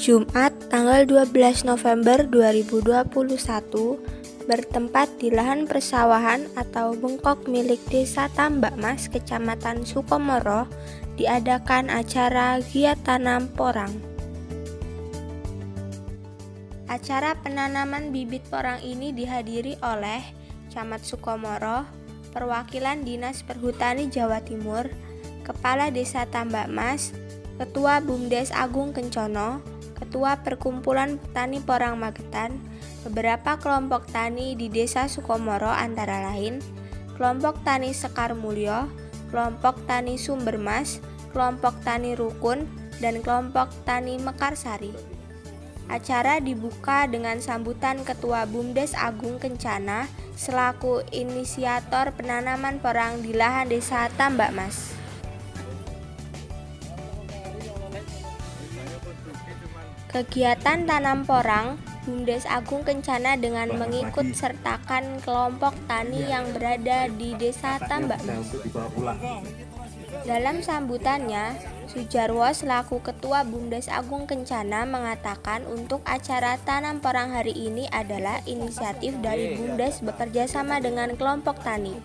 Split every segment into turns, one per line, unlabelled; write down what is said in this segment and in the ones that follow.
Jumat tanggal 12 November 2021 bertempat di lahan persawahan atau bengkok milik Desa Tambak Mas, Kecamatan Sukomoro, diadakan acara giat tanam porang. Acara penanaman bibit porang ini dihadiri oleh Camat Sukomoro, perwakilan Dinas Perhutani Jawa Timur, Kepala Desa Tambak Mas, Ketua BUMDes Agung Kencono, Ketua Perkumpulan Petani Porang Magetan, beberapa kelompok tani di Desa Sukomoro antara lain Kelompok Tani Sekar Mulyo, Kelompok Tani Sumbermas, Kelompok Tani Rukun, dan Kelompok Tani Mekarsari. Acara dibuka dengan sambutan Ketua BUMDes Agung Kencana selaku inisiator penanaman porang di lahan Desa Tambak Mas. Kegiatan tanam porang BUMDes Agung Kencana dengan mengikut sertakan kelompok tani yang berada di Desa Tambak Mas. Dalam sambutannya, Sujarwo selaku Ketua BUMDes Agung Kencana mengatakan untuk acara tanam porang hari ini adalah inisiatif dari BUMDes bekerja sama dengan kelompok tani.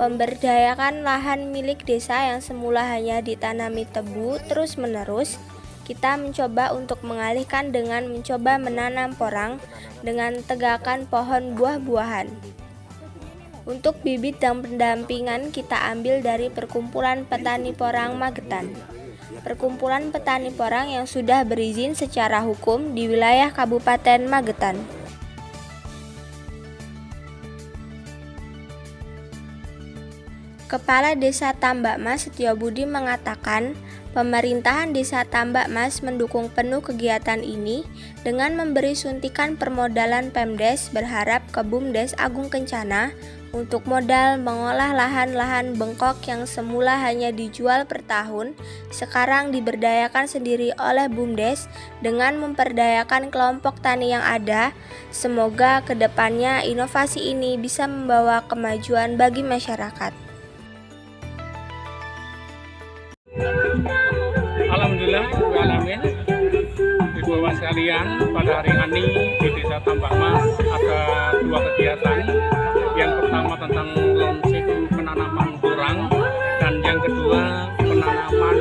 Pemberdayakan lahan milik desa yang semula hanya ditanami tebu terus-menerus, kita mencoba untuk mengalihkan dengan mencoba menanam porang dengan tegakan pohon buah-buahan. Untuk bibit dan pendampingan kita ambil dari Perkumpulan Petani Porang Magetan. Perkumpulan Petani Porang yang sudah berizin secara hukum di wilayah Kabupaten Magetan. Kepala Desa Tambak Mas Setiobudi mengatakan, pemerintahan Desa Tambak Mas mendukung penuh kegiatan ini dengan memberi suntikan permodalan Pemdes berharap ke BUMDes Agung Kencana untuk modal mengolah lahan-lahan bengkok yang semula hanya dijual per tahun, sekarang diberdayakan sendiri oleh BUMDes dengan memperdayakan kelompok tani yang ada. Semoga kedepannya inovasi ini bisa membawa kemajuan bagi masyarakat.
Alhamdulillah, alamin. Ibu-ibu sekalian, pada hari ini di Desa Tambak Mas ada dua kegiatan. Yang pertama tentang launching penanaman porang, dan yang kedua penanaman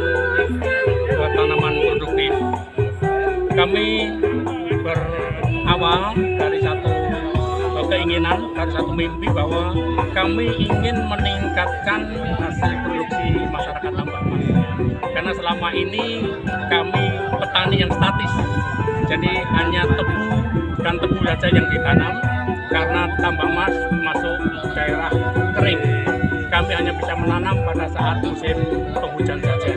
tanaman produktif. Kami berawal dari satu keinginan, dari satu mimpi bahwa kami ingin meningkatkan hasil produksi masyarakat Tambak Mas. Karena selama ini kami petani yang statis, jadi hanya tebu dan tebu saja yang ditanam. Karena Tambak Mas masuk daerah kering, kami hanya bisa menanam pada saat musim penghujan saja.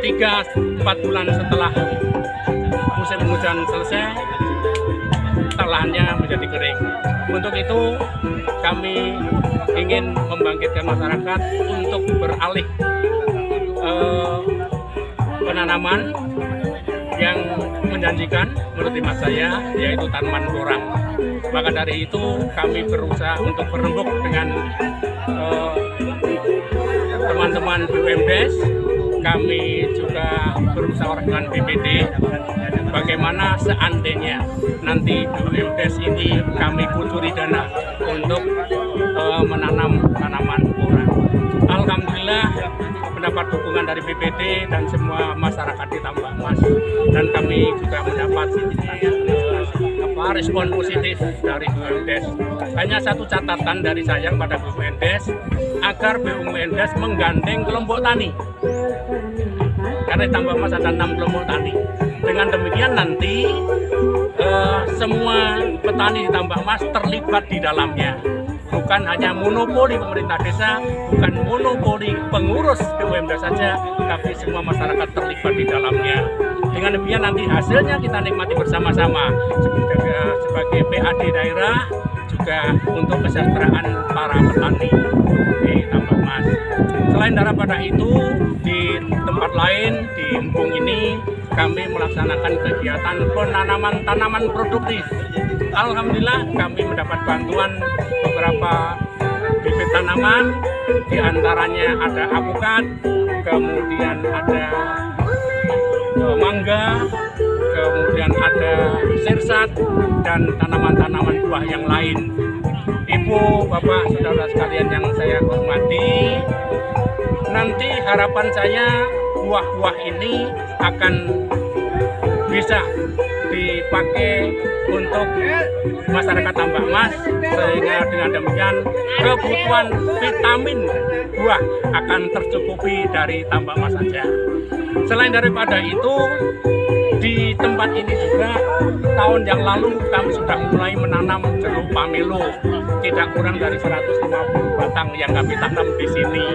3-4 bulan setelah musim penghujan selesai, lahannya menjadi kering. Untuk itu kami ingin membangkitkan masyarakat untuk beralih penanaman yang menjanjikan menurut hemat saya, yaitu tanaman porang. Maka dari itu kami berusaha untuk berembuk dengan teman-teman BUMDes. Kami juga berusaha dengan BPD. Bagaimana seandainya nanti BUMDes ini kami kucuri dana untuk menanam tanaman porang. Alhamdulillah mendapat dukungan dari BPD dan semua masyarakat di Tambak Mas, dan kami juga mendapat respon positif dari BUMDes. Hanya satu catatan dari saya pada BUMDes, agar BUMDes menggandeng kelompok tani, karena di Tambak Mas ada 6 kelompok tani. Dengan demikian nanti semua petani di Tambak Mas terlibat di dalamnya. Bukan hanya monopoli pemerintah desa, bukan monopoli pengurus BUMDes saja, tapi semua masyarakat terlibat di dalamnya. Dengan demikian nanti hasilnya kita nikmati bersama-sama sebagai PAD daerah, juga untuk kesejahteraan para petani di Tambak Mas. Selain daripada itu, di tempat lain di Empung ini kami melaksanakan kegiatan penanaman tanaman produktif. Alhamdulillah kami mendapat bantuan beberapa bibit tanaman, diantaranya ada alpukat, kemudian ada mangga, kemudian ada sirsat dan tanaman-tanaman buah yang lain. Ibu, Bapak, saudara sekalian yang saya hormati, nanti harapan saya buah-buah ini akan bisa dipakai untuk masyarakat Tambak Mas, sehingga dengan demikian kebutuhan vitamin buah akan tercukupi dari Tambak Mas saja. Selain daripada itu, di tempat ini juga tahun yang lalu kami sudah mulai menanam jeruk pamelo, tidak kurang dari 150 batang yang kami tanam di sini.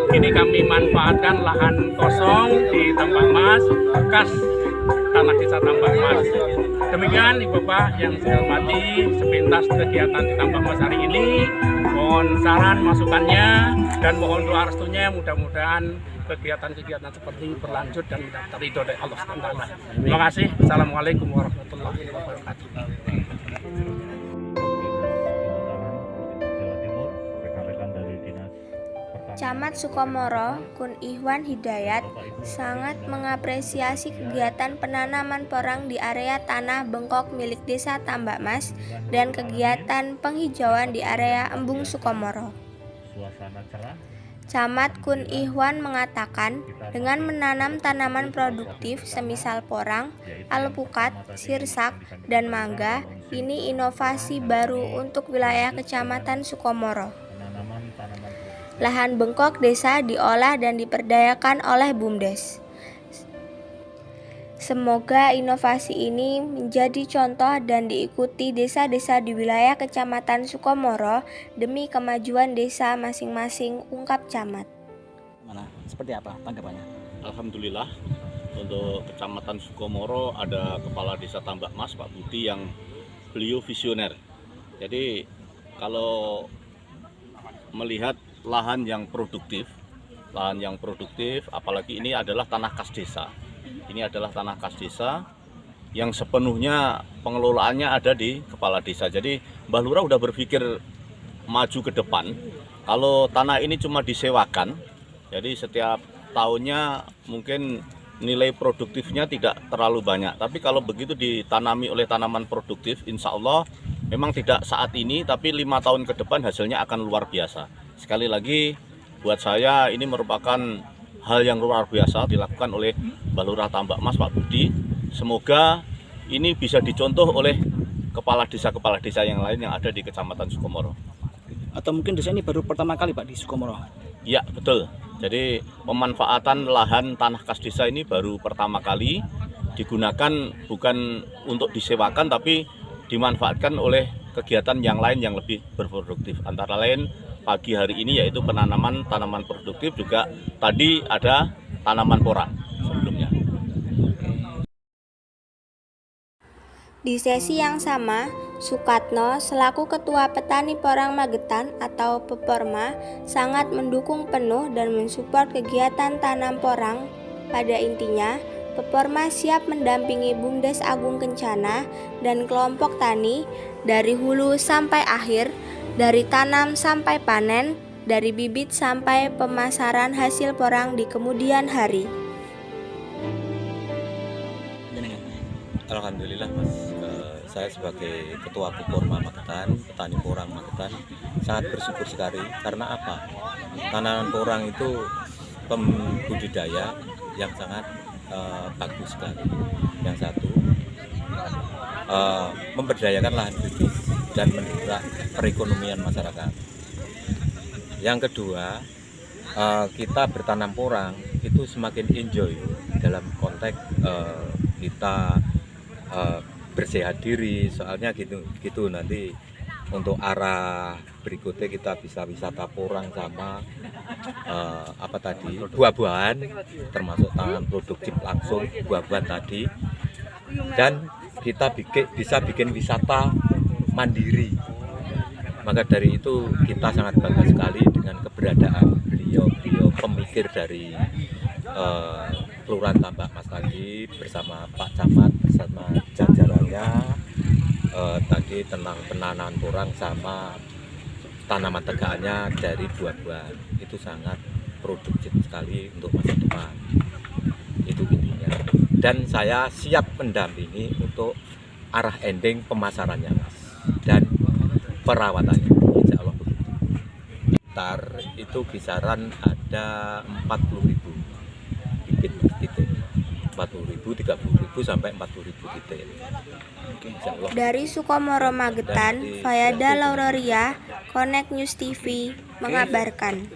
Ini kami manfaatkan lahan kosong di Tambak Mas, bekas tanah desa Tambak Mas. Demikian Ibu Bapak yang saya hormati, sepintas kegiatan di Tambak Mas hari ini. Mohon saran masukannya dan mohon doa restunya, mudah-mudahan kegiatan-kegiatan seperti ini berlanjut dan mendapat ridho dari Allah SWT. Terima kasih. Assalamualaikum warahmatullahi wabarakatuh.
Camat Sukomoro, Kun Ihwan Hidayat, sangat mengapresiasi kegiatan penanaman porang di area tanah bengkok milik Desa Tambak Mas dan kegiatan penghijauan di area Embung Sukomoro. Camat Kun Ihwan mengatakan, dengan menanam tanaman produktif semisal porang, alpukat, sirsak, dan mangga, ini inovasi baru untuk wilayah Kecamatan Sukomoro. Lahan bengkok desa diolah dan diperdayakan oleh BUMDes. Semoga inovasi ini menjadi contoh dan diikuti desa-desa di wilayah Kecamatan Sukomoro demi kemajuan desa masing-masing, ungkap camat.
Seperti apa tanggapannya?
Alhamdulillah, untuk Kecamatan Sukomoro ada Kepala Desa Tambak Mas, Pak Budi, yang beliau visioner. Jadi kalau melihat lahan yang produktif, apalagi ini adalah tanah kas desa. Ini adalah tanah kas desa yang sepenuhnya pengelolaannya ada di kepala desa. Jadi Mbah Lurah udah berpikir maju ke depan. Kalau tanah ini cuma disewakan, jadi setiap tahunnya mungkin nilai produktifnya tidak terlalu banyak. Tapi kalau begitu ditanami oleh tanaman produktif, insya Allah memang tidak saat ini, tapi 5 tahun ke depan hasilnya akan luar biasa. Sekali lagi, buat saya ini merupakan hal yang luar biasa dilakukan oleh Mbah Lurah Tambak Mas, Pak Budi. Semoga ini bisa dicontoh oleh kepala desa yang lain yang ada di Kecamatan Sukomoro.
Atau mungkin desa ini baru pertama kali Pak di Sukomoro?
Ya, betul. Jadi pemanfaatan lahan tanah kas desa ini baru pertama kali digunakan, bukan untuk disewakan tapi dimanfaatkan oleh kegiatan yang lain yang lebih berproduktif. Antara lain pagi hari ini yaitu penanaman tanaman produktif, juga tadi ada tanaman porang sebelumnya.
Di sesi yang sama, Sukatno selaku Ketua Petani Porang Magetan atau Peporma sangat mendukung penuh dan mensupport kegiatan tanam porang. Pada intinya, Peporma siap mendampingi BUMDes Agung Kencana dan kelompok tani dari hulu sampai akhir, dari tanam sampai panen, dari bibit sampai pemasaran hasil porang di kemudian hari.
Alhamdulillah Mas, saya sebagai Ketua Peporma Magetan, petani porang Magetan, sangat bersyukur sekali. Karena apa? Tanaman porang itu pembudidaya yang sangat bagus sekali. Yang satu, memberdayakan lahan bibit dan mendongkrak perekonomian masyarakat. Yang kedua, kita bertanam porang itu semakin enjoy dalam konteks kita bersehat diri, soalnya gitu nanti untuk arah berikutnya kita bisa wisata porang sama buah-buahan, termasuk tanaman produktif langsung buah-buahan tadi, dan kita bisa bikin wisata mandiri. Maka dari itu kita sangat bangga sekali dengan keberadaan beliau pemikir dari Kelurahan Tambak Mas tadi bersama Pak Camat bersama jajarannya tadi tentang penanaman porang sama tanaman tegaannya dari buah-buahan. Itu sangat produktif sekali untuk masa depan. Itu intinya. dan saya siap mendampingi untuk arah ending pemasarannya Mas dan perawatannya, insya Allah. Hektar itu kisaran ada 40.000 bibit titik, 40.000, 30.000 sampai 40.000 titik. Insya Allah.
Dari Sukomoro Magetan, Fayada Lauroria, Connect News TV mengabarkan.